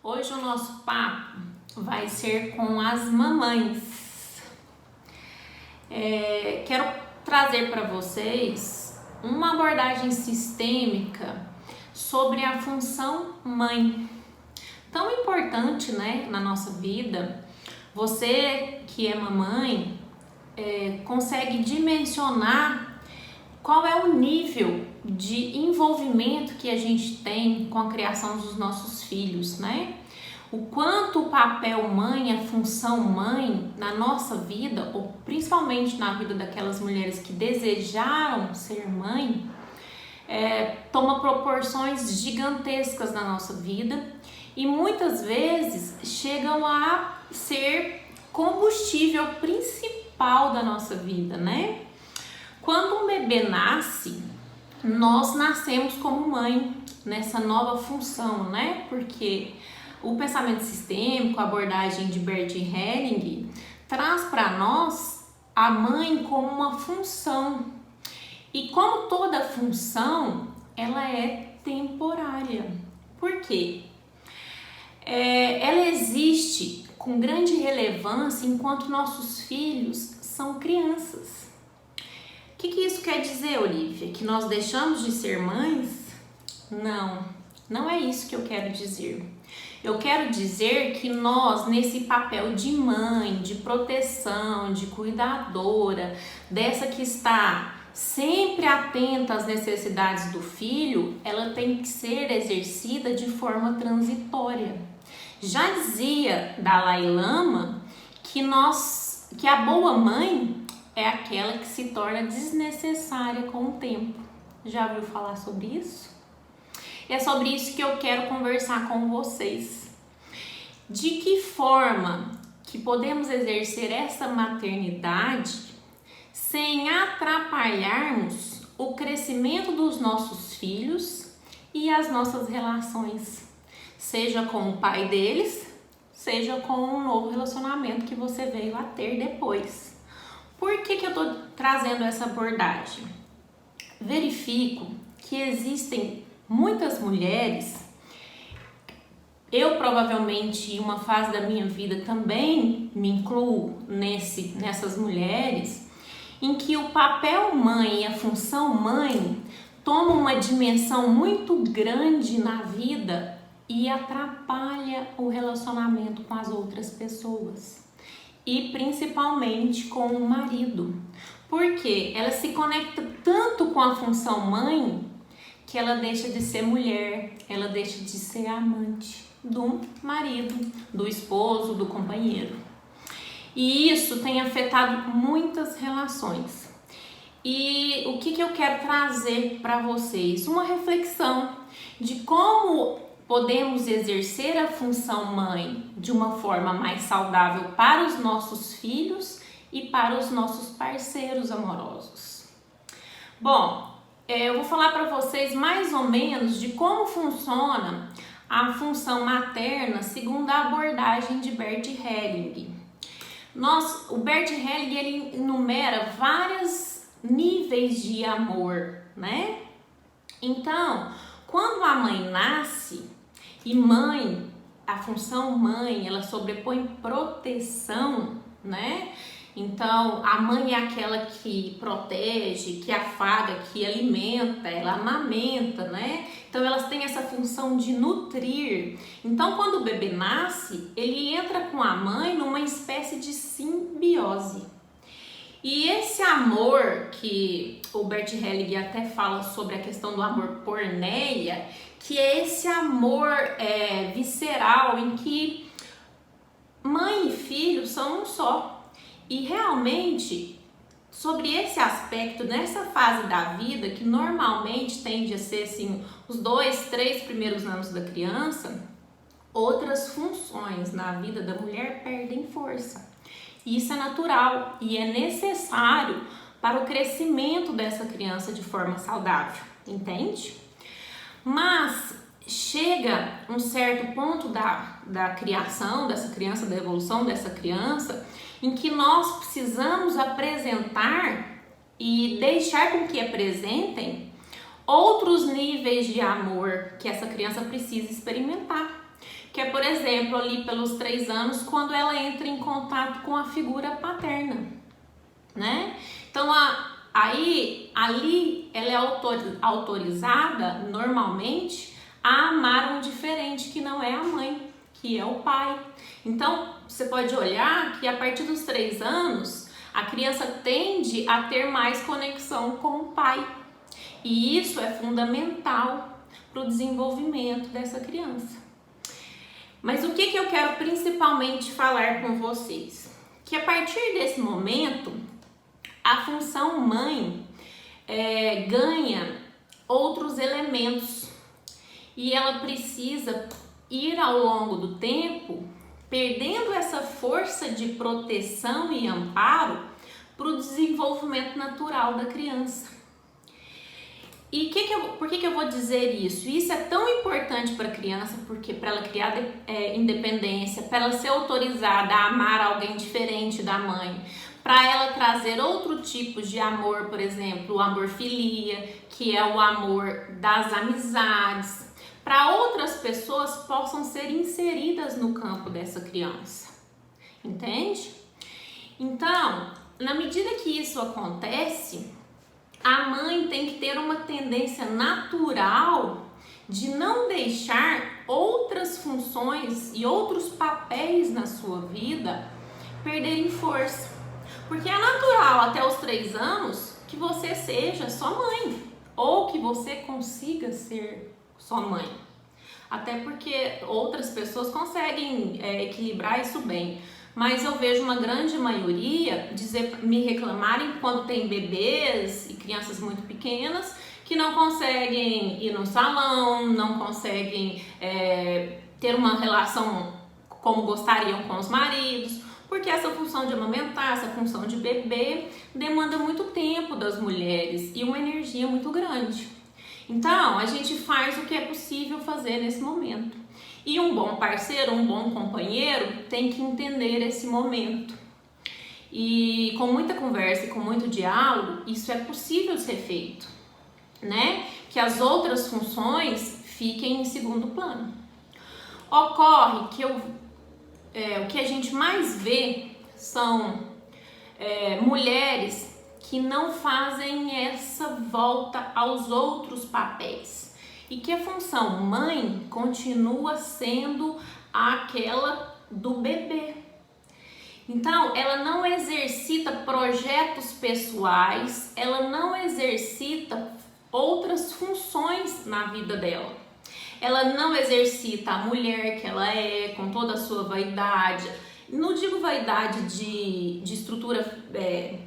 Hoje o nosso papo vai ser com as mamães. Quero trazer para vocês uma abordagem sistêmica sobre a função mãe. Tão importante, né, na nossa vida. Você que é mamãe consegue dimensionar qual é o nível de envolvimento que a gente tem com a criação dos nossos filhos, né? O quanto o papel mãe, a função mãe na nossa vida, ou principalmente na vida daquelas mulheres que desejaram ser mãe, toma proporções gigantescas na nossa vida e muitas vezes chegam a ser combustível principal da nossa vida, né? Quando um bebê nasce, nós nascemos como mãe nessa nova função, né? Porque o pensamento sistêmico, a abordagem de Bert Helling, traz para nós a mãe como uma função. E como toda função, ela é temporária. Por quê? Ela existe com grande relevância enquanto nossos filhos são crianças. O que isso quer dizer, Olivia? Que nós deixamos de ser mães? Não é isso que eu quero dizer. Eu quero dizer que nós, nesse papel de mãe, de proteção, de cuidadora, dessa que está sempre atenta às necessidades do filho, ela tem que ser exercida de forma transitória. Já dizia Dalai Lama que a boa mãe é aquela que se torna desnecessária com o tempo. Já ouviu falar sobre isso? E é sobre isso que eu quero conversar com vocês. De que forma que podemos exercer essa maternidade sem atrapalharmos o crescimento dos nossos filhos e as nossas relações, seja com o pai deles, seja com um novo relacionamento que você veio a ter depois. Por que eu estou trazendo essa abordagem? Verifico que existem muitas mulheres, eu provavelmente em uma fase da minha vida também me incluo nessas mulheres, em que o papel mãe e a função mãe tomam uma dimensão muito grande na vida e atrapalha o relacionamento com as outras pessoas. E principalmente com o marido, porque ela se conecta tanto com a função mãe que ela deixa de ser mulher, ela deixa de ser amante do marido, do esposo, do companheiro. E isso tem afetado muitas relações. E o que eu quero trazer para vocês? Uma reflexão de como podemos exercer a função mãe de uma forma mais saudável para os nossos filhos e para os nossos parceiros amorosos. Bom, eu vou falar para vocês mais ou menos de como funciona a função materna segundo a abordagem de Bert Helling. O Bert Helling ele enumera vários níveis de amor, né? Então, quando a mãe nasce, e mãe, a função mãe, ela sobrepõe proteção, né? Então, a mãe é aquela que protege, que afaga, que alimenta, ela amamenta, né? Então, elas têm essa função de nutrir. Então, quando o bebê nasce, ele entra com a mãe numa espécie de simbiose. E esse amor que o Bert Helling até fala sobre a questão do amor porneia, que é esse amor visceral em que mãe e filho são um só. E realmente, sobre esse aspecto, nessa fase da vida, que normalmente tende a ser assim, os 2, 3 primeiros anos da criança, outras funções na vida da mulher perdem força. Isso é natural e é necessário para o crescimento dessa criança de forma saudável, entende? Mas chega um certo ponto da criação dessa criança, da evolução dessa criança, em que nós precisamos apresentar e deixar com que apresentem outros níveis de amor que essa criança precisa experimentar. que é, por exemplo, ali pelos 3 anos, quando ela entra em contato com a figura paterna, né? Então, ali ela é autorizada, normalmente, a amar um diferente que não é a mãe, que é o pai. Então, você pode olhar que a partir dos 3 anos, a criança tende a ter mais conexão com o pai. E isso é fundamental para o desenvolvimento dessa criança. Mas o que eu quero principalmente falar com vocês? Que a partir desse momento, a função mãe ganha outros elementos e ela precisa ir ao longo do tempo perdendo essa força de proteção e amparo para o desenvolvimento natural da criança. E por que eu vou dizer isso? Isso é tão importante para a criança, porque para ela criar independência, para ela ser autorizada a amar alguém diferente da mãe, para ela trazer outro tipo de amor, por exemplo, o amor filia, que é o amor das amizades, para outras pessoas possam ser inseridas no campo dessa criança, entende? Então, na medida que isso acontece, a mãe tem que ter uma tendência natural de não deixar outras funções e outros papéis na sua vida perderem força. Porque é natural até os 3 anos que você seja só mãe ou que você consiga ser só mãe. Até porque outras pessoas conseguem equilibrar isso bem. Mas eu vejo uma grande maioria me reclamarem quando tem bebês e crianças muito pequenas que não conseguem ir no salão, não conseguem ter uma relação como gostariam com os maridos, porque essa função de amamentar, essa função de bebê demanda muito tempo das mulheres e uma energia muito grande. Então, a gente faz o que é possível fazer nesse momento. E um bom parceiro, um bom companheiro tem que entender esse momento. E com muita conversa e com muito diálogo, isso é possível ser feito, né? Que as outras funções fiquem em segundo plano. Ocorre que o que a gente mais vê são mulheres que não fazem essa volta aos outros papéis. E que a função mãe continua sendo aquela do bebê. Então, ela não exercita projetos pessoais, ela não exercita outras funções na vida dela. Ela não exercita a mulher que ela é, com toda a sua vaidade. Não digo vaidade de estrutura,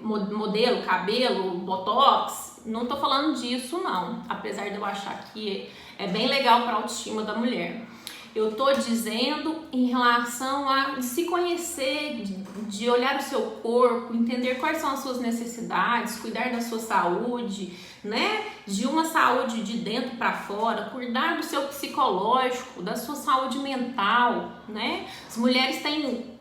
modelo, cabelo, botox, não tô falando disso não, apesar de eu achar que é bem legal para a autoestima da mulher. Eu tô dizendo em relação a se conhecer, de olhar o seu corpo, entender quais são as suas necessidades, cuidar da sua saúde, né? De uma saúde de dentro para fora, cuidar do seu psicológico, da sua saúde mental, né? As mulheres têm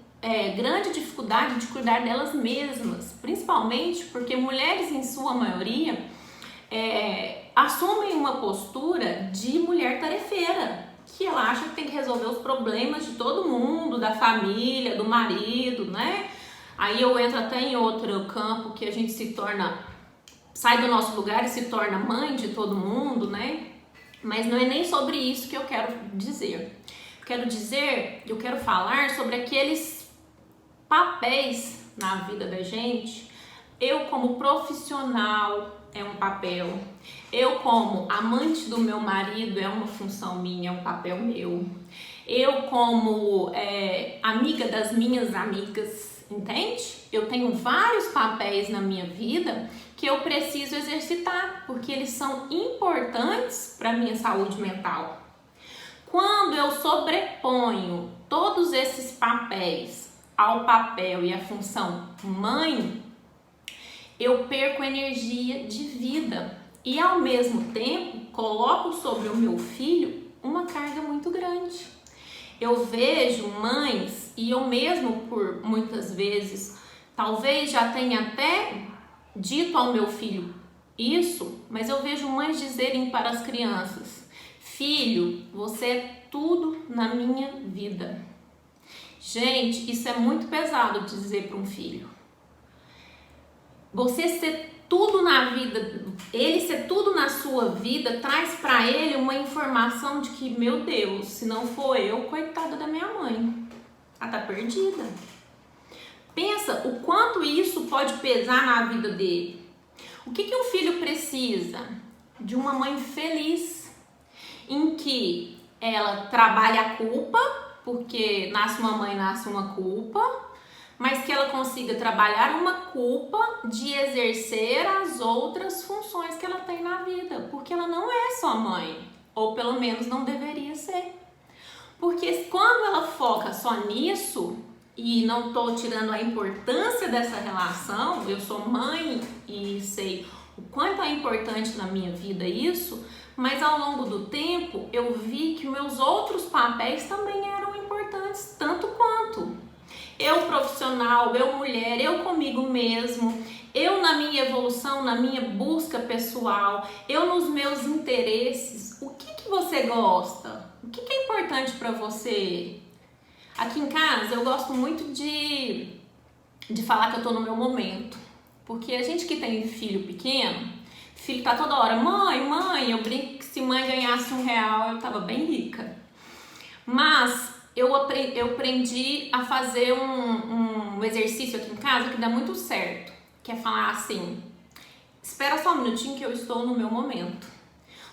grande dificuldade de cuidar delas mesmas, principalmente porque mulheres, em sua maioria, assumem uma postura de mulher tarefeira, que ela acha que tem que resolver os problemas de todo mundo, da família, do marido, né? Aí eu entro até em outro campo que a gente sai do nosso lugar e se torna mãe de todo mundo, né? Mas não é nem sobre isso que eu quero dizer. Eu quero falar sobre aqueles papéis na vida da gente. Eu, como profissional, é um papel. Eu, como amante do meu marido, é uma função minha, é um papel meu. Eu, como amiga das minhas amigas, entende? Eu tenho vários papéis na minha vida que eu preciso exercitar, porque eles são importantes para a minha saúde mental. Quando eu sobreponho todos esses papéis ao papel e à função mãe, eu perco energia de vida e, ao mesmo tempo, coloco sobre o meu filho uma carga muito grande. Eu vejo mães, e eu mesmo por muitas vezes, talvez já tenha até dito ao meu filho isso, mas eu vejo mães dizerem para as crianças: Filho, você é tudo na minha vida. Gente, isso é muito pesado dizer para um filho. Você ser tudo na vida, ele ser tudo na sua vida, traz para ele uma informação de que, meu Deus, se não for eu, coitada da minha mãe, ela tá perdida. Pensa o quanto isso pode pesar na vida dele. O que um filho precisa? De uma mãe feliz, em que ela trabalha a culpa, porque nasce uma mãe, nasce uma culpa, mas que ela consiga trabalhar uma culpa de exercer as outras funções que ela tem na vida, porque ela não é só mãe, ou pelo menos não deveria ser. Porque quando ela foca só nisso, e não tô tirando a importância dessa relação, eu sou mãe e sei o quanto é importante na minha vida isso, mas ao longo do tempo eu vi que meus outros papéis também eram importantes, tanto quanto. Eu profissional, eu mulher, eu comigo mesmo, eu na minha evolução, na minha busca pessoal, eu nos meus interesses. O que você gosta? O que é importante para você? Aqui em casa eu gosto muito de falar que eu tô no meu momento, porque a gente que tem filho pequeno, filho tá toda hora, mãe, eu brinco que se mãe ganhasse R$1 eu tava bem rica. Mas eu aprendi a fazer um exercício aqui em casa que dá muito certo, que é falar assim, espera só um minutinho que eu estou no meu momento.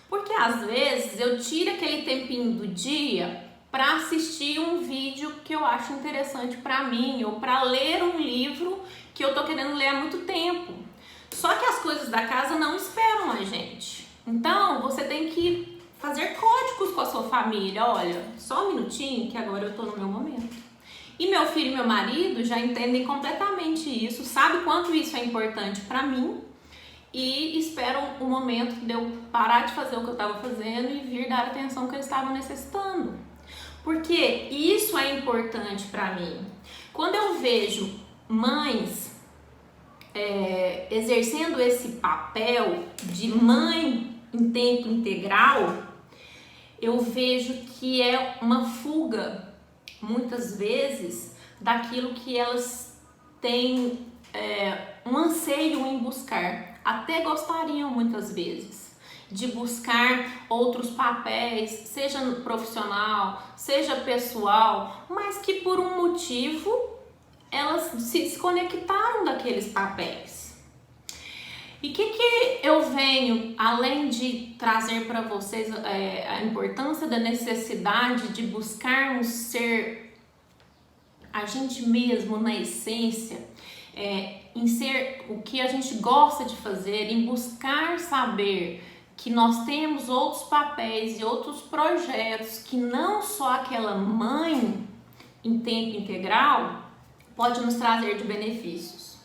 Porque às vezes eu tiro aquele tempinho do dia para assistir um vídeo que eu acho interessante para mim, ou para ler um livro que eu tô querendo ler há muito tempo. Só que as coisas da casa não esperam a gente. Então, você tem que fazer códigos com a sua família. Olha, só um minutinho que agora eu tô no meu momento. E meu filho e meu marido já entendem completamente isso, sabe quanto isso é importante para mim e esperam o momento de eu parar de fazer o que eu estava fazendo e vir dar a atenção que eles estavam necessitando. Porque isso é importante para mim. Quando eu vejo mães exercendo esse papel de mãe em tempo integral, eu vejo que é uma fuga, muitas vezes, daquilo que elas têm um anseio em buscar. Até gostariam, muitas vezes, de buscar outros papéis, seja no profissional, seja pessoal, mas que por um motivo elas se desconectaram daqueles papéis. E o que eu venho, além de trazer para vocês a importância da necessidade de buscarmos ser a gente mesmo na essência, em ser o que a gente gosta de fazer, em buscar saber que nós temos outros papéis e outros projetos que não só aquela mãe em tempo integral pode nos trazer de benefícios.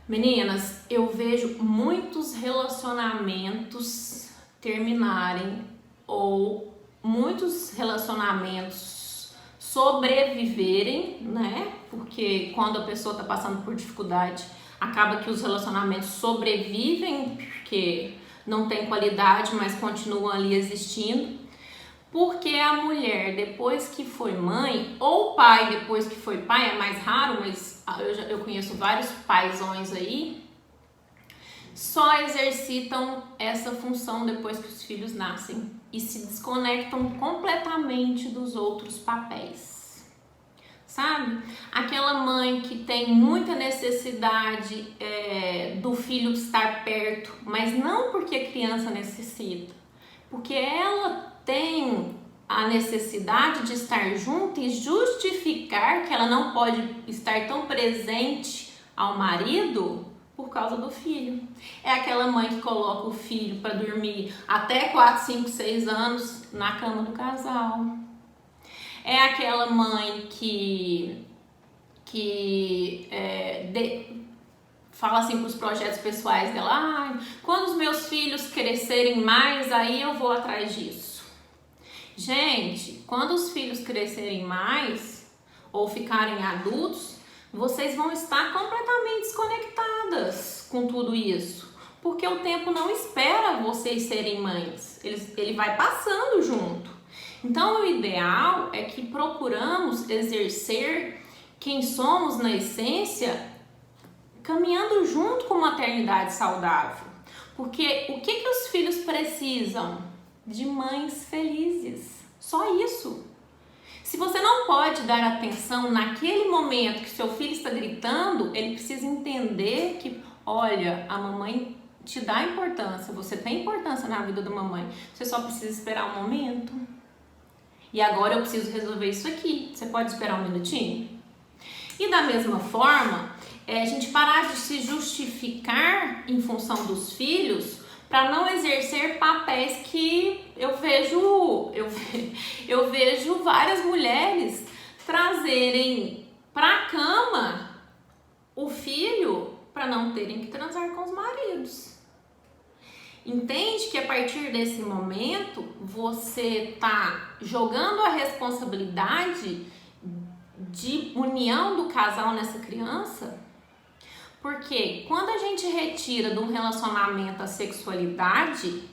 Meninas, eu vejo muitos relacionamentos terminarem ou muitos relacionamentos sobreviverem, né? Porque quando a pessoa tá passando por dificuldade, acaba que os relacionamentos sobrevivem porque não tem qualidade, mas continuam ali existindo. Porque a mulher, depois que foi mãe, ou o pai depois que foi pai, é mais raro, mas eu conheço vários paizões aí, só exercitam essa função depois que os filhos nascem e se desconectam completamente dos outros papéis. Sabe? Aquela mãe que tem muita necessidade do filho estar perto, mas não porque a criança necessita, porque ela tem a necessidade de estar junto e justificar que ela não pode estar tão presente ao marido por causa do filho. É aquela mãe que coloca o filho para dormir até 4, 5, 6 anos na cama do casal. É aquela mãe que fala assim para os projetos pessoais dela, quando os meus filhos crescerem mais, aí eu vou atrás disso. Gente, quando os filhos crescerem mais ou ficarem adultos, vocês vão estar completamente desconectadas com tudo isso. Porque o tempo não espera vocês serem mães, ele vai passando junto. Então, o ideal é que procuramos exercer quem somos na essência, caminhando junto com uma maternidade saudável. Porque o que os filhos precisam? De mães felizes. Só isso. Se você não pode dar atenção naquele momento que seu filho está gritando, ele precisa entender que, olha, a mamãe te dá importância, você tem importância na vida da mamãe, você só precisa esperar um momento. E agora eu preciso resolver isso aqui. Você pode esperar um minutinho? E da mesma forma, a gente parar de se justificar em função dos filhos para não exercer papéis que eu vejo várias mulheres trazerem para a cama o filho para não terem que transar com os maridos. Entende que a partir desse momento você tá jogando a responsabilidade de união do casal nessa criança? Porque quando a gente retira de um relacionamento a sexualidade,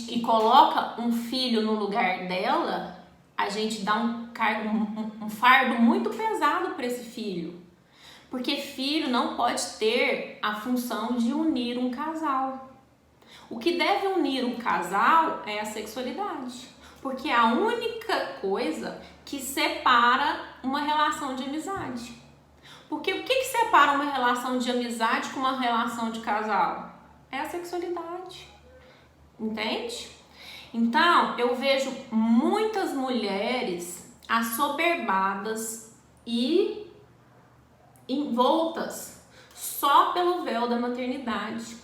e coloca um filho no lugar dela, a gente dá um fardo muito pesado para esse filho. Porque filho não pode ter a função de unir um casal. O que deve unir um casal é a sexualidade. Porque é a única coisa que separa uma relação de amizade. Porque o que separa uma relação de amizade com uma relação de casal? É a sexualidade. Entende? Então, eu vejo muitas mulheres assoberbadas e envoltas só pelo véu da maternidade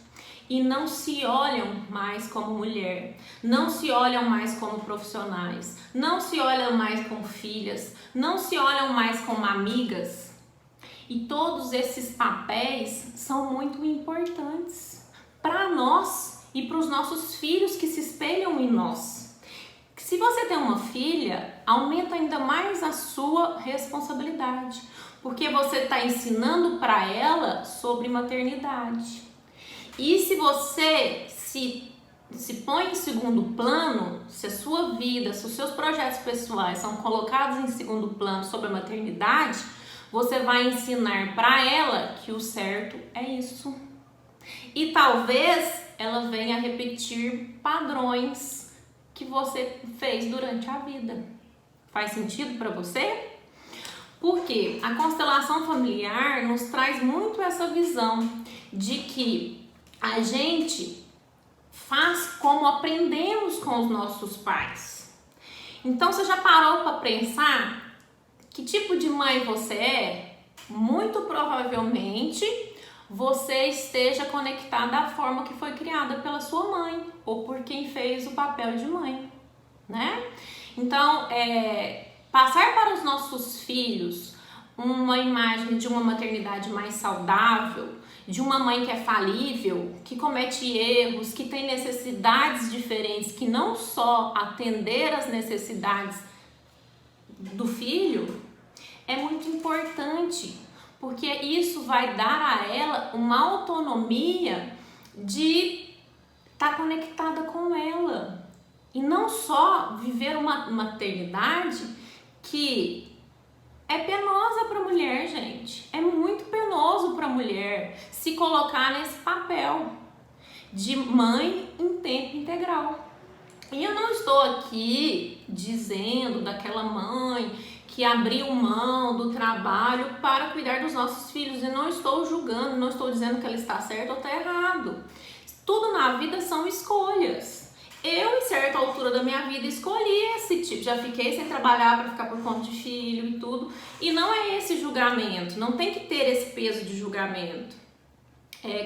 e não se olham mais como mulher, não se olham mais como profissionais, não se olham mais como filhas, não se olham mais como amigas. E todos esses papéis são muito importantes para nós e para os nossos filhos que se espelham em nós. Se você tem uma filha, aumenta ainda mais a sua responsabilidade, porque você está ensinando para ela sobre maternidade. E se você se põe em segundo plano, se a sua vida, se os seus projetos pessoais são colocados em segundo plano sobre a maternidade, você vai ensinar para ela que o certo é isso. E talvez ela venha repetir padrões que você fez durante a vida. Faz sentido para você? Porque a constelação familiar nos traz muito essa visão de que a gente faz como aprendemos com os nossos pais. Então, você já parou para pensar que tipo de mãe você é? Muito provavelmente você esteja conectada à forma que foi criada pela sua mãe ou por quem fez o papel de mãe, né? Então, passar para os nossos filhos uma imagem de uma maternidade mais saudável, de uma mãe que é falível, que comete erros, que tem necessidades diferentes, que não só atender às necessidades do filho, é muito importante, porque isso vai dar a ela uma autonomia de estar conectada com ela. E não só viver uma maternidade que é penosa para a mulher, gente. É muito penoso para a mulher se colocar nesse papel de mãe em tempo integral. E eu não estou aqui dizendo daquela mãe que abriu mão do trabalho para cuidar dos nossos filhos. E não estou julgando, não estou dizendo que ela está certa ou está errado. Tudo na vida são escolhas. Eu, em certa altura da minha vida, escolhi esse tipo. Já fiquei sem trabalhar para ficar por conta de filho e tudo. E não é esse julgamento. Não tem que ter esse peso de julgamento.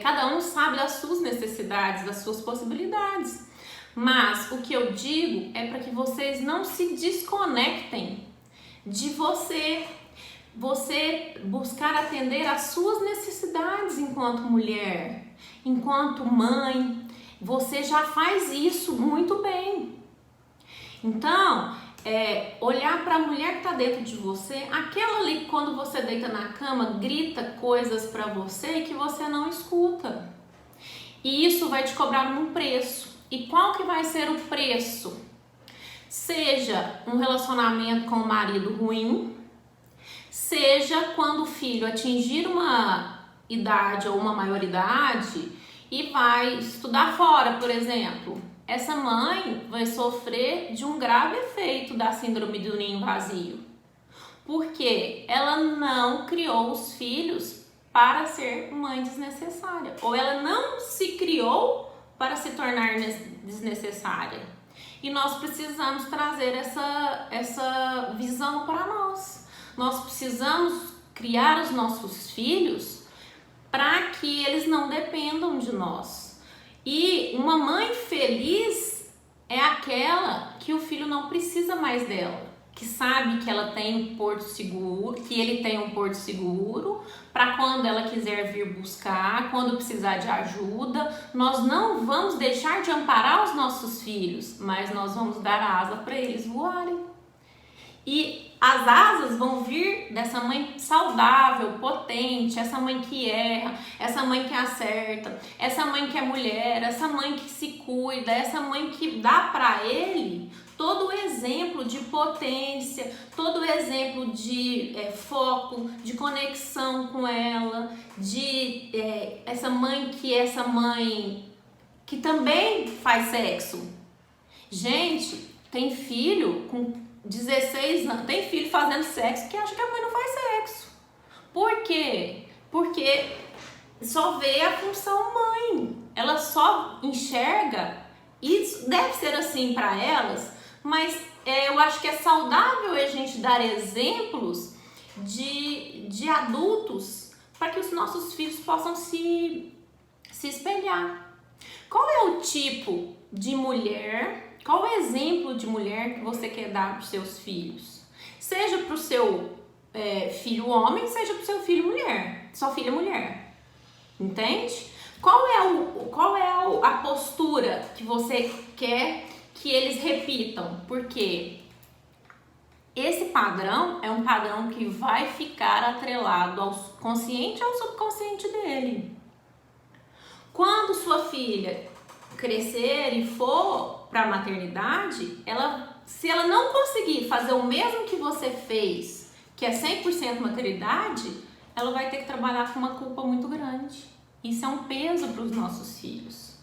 Cada um sabe das suas necessidades, das suas possibilidades. Mas o que eu digo é para que vocês não se desconectem de você buscar atender às suas necessidades enquanto mulher, enquanto mãe. Você já faz isso muito bem. Então, olhar para a mulher que está dentro de você, aquela ali que quando você deita na cama grita coisas para você que você não escuta. E isso vai te cobrar um preço. E qual que vai ser o preço? Seja um relacionamento com o marido ruim, seja quando o filho atingir uma idade ou uma maioridade e vai estudar fora, por exemplo. Essa mãe vai sofrer de um grave efeito da síndrome do ninho vazio, porque ela não criou os filhos para ser mãe desnecessária, ou ela não se criou para se tornar desnecessária. E nós precisamos trazer essa visão para nós. Nós precisamos criar os nossos filhos para que eles não dependam de nós. E uma mãe feliz é aquela que o filho não precisa mais dela, que sabe que ela tem um porto seguro, que ele tem um porto seguro para quando ela quiser vir buscar, quando precisar de ajuda. Nós não vamos deixar de amparar os nossos filhos, mas nós vamos dar asa para eles voarem. E as asas vão vir dessa mãe saudável, potente, essa mãe que erra, essa mãe que acerta, essa mãe que é mulher, essa mãe que se cuida, essa mãe que dá para ele todo o exemplo de potência, todo o exemplo de foco, de conexão com ela, de essa mãe que também faz sexo. Gente, tem filho com 16 anos, tem filho fazendo sexo que acha que a mãe não faz sexo. Por quê? Porque só vê a função mãe. Ela só enxerga, isso deve ser assim para elas, mas eu acho que é saudável a gente dar exemplos de adultos para que os nossos filhos possam se espelhar. Qual é o tipo de mulher, qual é o exemplo de mulher que você quer dar para os seus filhos? Seja para o seu filho homem, seja para o seu filho mulher, sua filha mulher. Entende? Qual é a postura que você quer que eles repitam? Porque esse padrão é um padrão que vai ficar atrelado ao consciente e ao subconsciente dele. Quando sua filha crescer e for para a maternidade, se ela não conseguir fazer o mesmo que você fez, que é 100% maternidade, ela vai ter que trabalhar com uma culpa muito grande. Isso é um peso para os nossos filhos.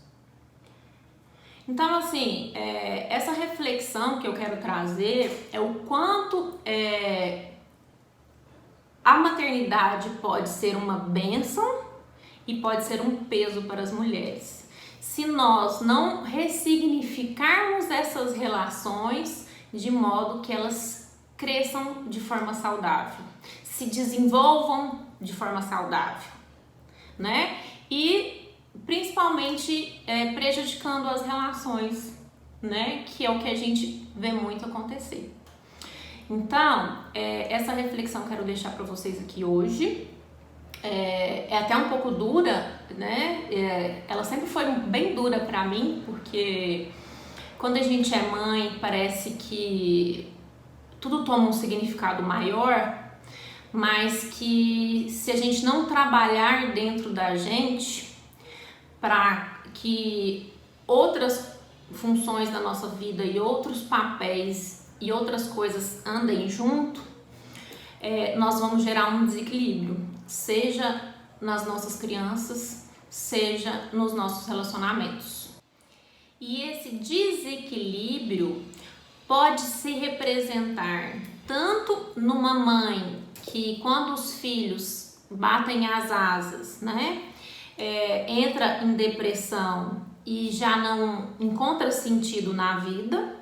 Então, assim, essa reflexão que eu quero trazer é o quanto a maternidade pode ser uma bênção e pode ser um peso para as mulheres. Se nós não ressignificarmos essas relações de modo que elas cresçam de forma saudável, se desenvolvam de forma saudável, né? E principalmente prejudicando as relações, né? Que é o que a gente vê muito acontecer. Então, essa reflexão eu quero deixar para vocês aqui hoje. É até um pouco dura, né? Ela sempre foi bem dura para mim, porque quando a gente é mãe, parece que tudo toma um significado maior, mas que se a gente não trabalhar dentro da gente para que outras funções da nossa vida e outros papéis e outras coisas andem junto, nós vamos gerar um desequilíbrio, seja nas nossas crianças, seja nos nossos relacionamentos. E esse desequilíbrio pode se representar tanto numa mãe que, quando os filhos batem as asas, né, entra em depressão e já não encontra sentido na vida,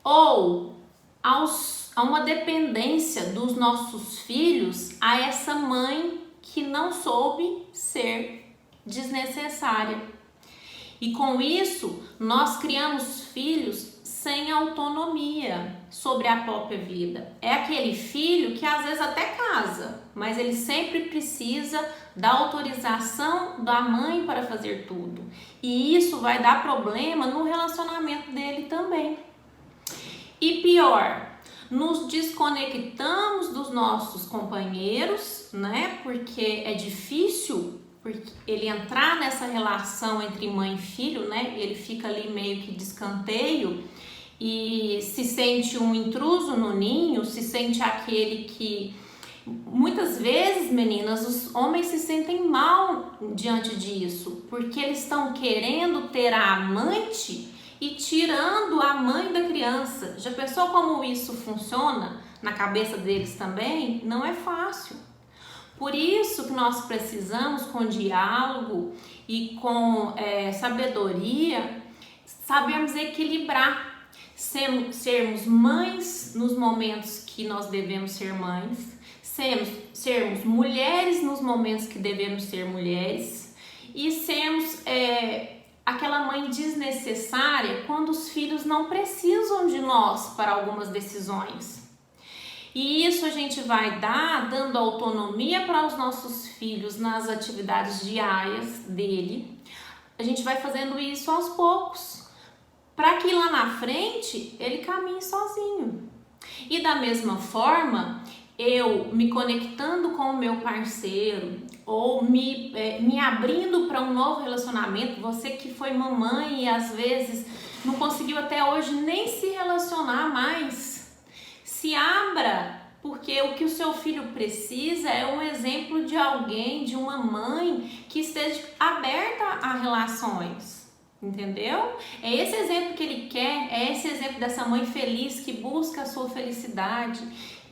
ou a uma dependência dos nossos filhos a essa mãe que não soube ser desnecessária. E com isso, nós criamos filhos sem autonomia sobre a própria vida. É aquele filho que às vezes até casa, mas ele sempre precisa da autorização da mãe para fazer tudo. E isso vai dar problema no relacionamento dele também. E pior, nos desconectamos dos nossos companheiros, né? Porque é difícil ele entrar nessa relação entre mãe e filho, né? Ele fica ali meio que de escanteio e se sente um intruso no ninho, se sente aquele que... Muitas vezes, meninas, os homens se sentem mal diante disso, porque eles estão querendo ter a amante e tirando a mãe da criança. Já pensou como isso funciona na cabeça deles também? Não é fácil. Por isso que nós precisamos, com diálogo e com sabedoria, sabermos equilibrar, sermos mães nos momentos que nós devemos ser mães, sermos mulheres nos momentos que devemos ser mulheres e sermos aquela mãe desnecessária quando os filhos não precisam de nós para algumas decisões. E isso a gente vai dando autonomia para os nossos filhos nas atividades diárias dele. A gente vai fazendo isso aos poucos, para que lá na frente ele caminhe sozinho. E da mesma forma, eu me conectando com o meu parceiro ou me abrindo para um novo relacionamento, você que foi mamãe e às vezes não conseguiu até hoje nem se relacionar mais, se abra, porque o que o seu filho precisa é um exemplo de alguém, de uma mãe que esteja aberta a relações, entendeu? É esse exemplo que ele quer, é esse exemplo dessa mãe feliz que busca a sua felicidade,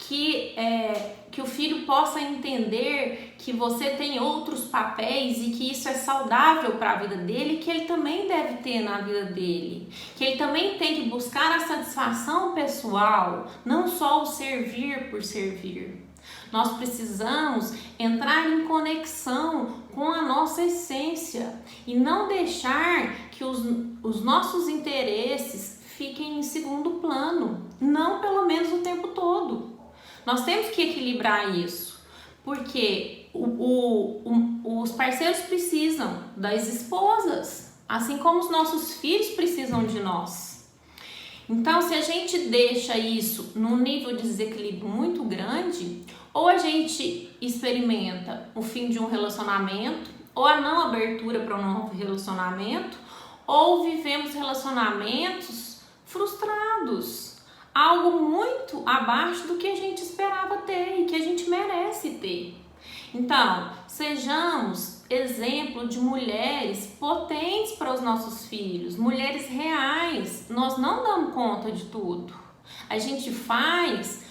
que o filho possa entender que você tem outros papéis e que isso é saudável para a vida dele, que ele também deve ter na vida dele, que ele também tem que buscar a satisfação pessoal, não só o servir por servir. Nós precisamos entrar em conexão com a nossa essência e não deixar que os nossos interesses fiquem em segundo plano, não pelo menos o tempo todo. Nós temos que equilibrar isso, porque os parceiros precisam das esposas, assim como os nossos filhos precisam de nós. Então, se a gente deixa isso num nível de desequilíbrio muito grande, ou a gente experimenta o fim de um relacionamento, ou a não abertura para um novo relacionamento, ou vivemos relacionamentos frustrados. Algo muito abaixo do que a gente esperava ter e que a gente merece ter. Então, sejamos exemplo de mulheres potentes para os nossos filhos, mulheres reais. Nós não damos conta de tudo. A gente faz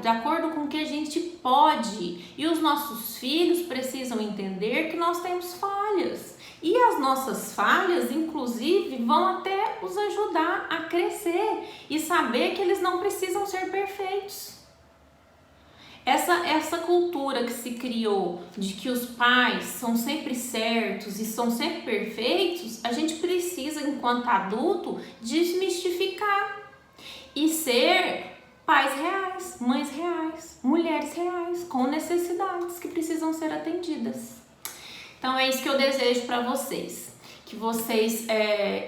de acordo com o que a gente pode. E os nossos filhos precisam entender que nós temos falhas. E as nossas falhas, inclusive, vão até os ajudar a crescer e saber que eles não precisam ser perfeitos. Essa cultura que se criou de que os pais são sempre certos e são sempre perfeitos, a gente precisa, enquanto adulto, desmistificar e ser pais reais, mães reais, mulheres reais, com necessidades que precisam ser atendidas. Então é isso que eu desejo para vocês, que vocês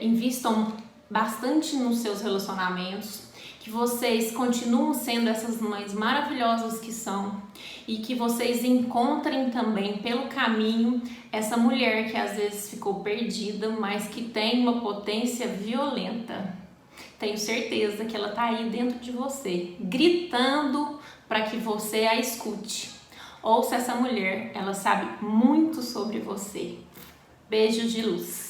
invistam bastante nos seus relacionamentos, que vocês continuem sendo essas mães maravilhosas que são e que vocês encontrem também pelo caminho essa mulher que às vezes ficou perdida, mas que tem uma potência violenta. Tenho certeza que ela tá aí dentro de você, gritando para que você a escute. Ouça essa mulher, ela sabe muito sobre você. Beijos de luz.